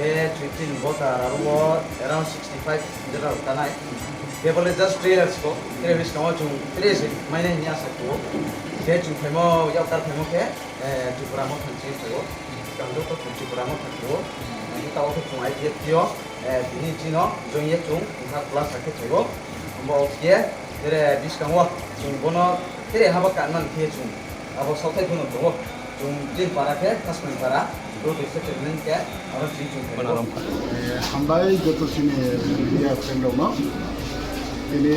15 vote around 65 general tanai people just 3 years ko 3 years ko chung 3 years maine nya sa ko ke chung phemo Yakar phemo ke Tripura mo thanchi ko kangdo ko Tripura mo thanchi ni ta ko chung ai ke tio bini chino joye chung ka plus sa ke ko mo ke tere biskangwa chung bono tere haba kanman ke chung abo sautai kono to chung jin para ke Khasmai para do dise treatment ke aro tri chung Hwnwi joto sini dia friend ini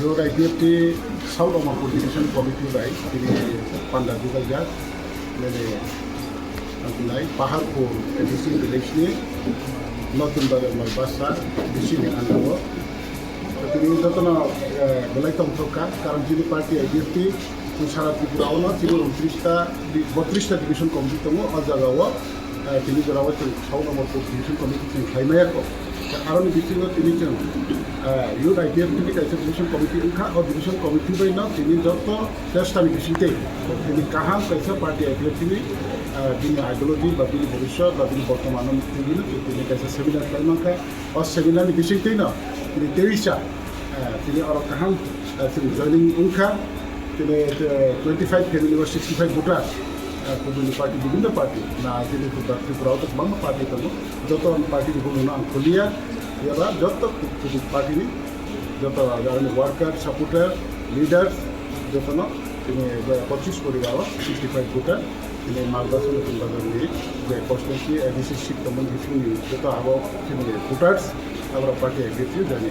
UIDFT South Oma Coordination Committee bai ini panda juga ya ini nanti Paharpur edisi village ni notun dari Malbasa di sini anda ini joto na belai tomtoka karena jadi parti IDFT সারা ত্রিপুরা না তিনি 32টা division committee দङ আজাগাওয়া তিনি জরাওয়া south নম্বর division committee খাইমায়ারকো কারণ বিচিঙ্গ তিনি जों youth আইডিএফটি কাইছে division committee উখা ও division committee বাইনা তিনি যত চেষ্টা বিচিতে তিনি কাহাম কাইছে পার্টি আইডিএফটি তিনি আইডিওলজি বা তিনি ভবিষ্যৎ বা তিনি বর্তমান তিনি কাইছে সেমিনার খাইমাখা ও সেমিনারনি বিচিতেই না তিনি তেইশা তিনি আরো কাহাম তিনি জয়নিং উখা তিনি 25 family or 65 voters Kamini party বিভিন্ন party na তিনি ত্রিপুরা তো বাম পার্টি তো যত পার্টি হলো না খুলিয়া এরা যত পার্টি নি যত ওয়ার্কার সাপোর্টার লিডার্স যত না তিনি 25 পরিবার 65 ভোটার তিনি মার্গদর্শন নিয়ে যে কনস্টিটিউন্সি এডিসি শিপ কমন ডিফিউন যত আবো তিনি ভোটার্স আমরা পার্টি এগ্রিটি জানি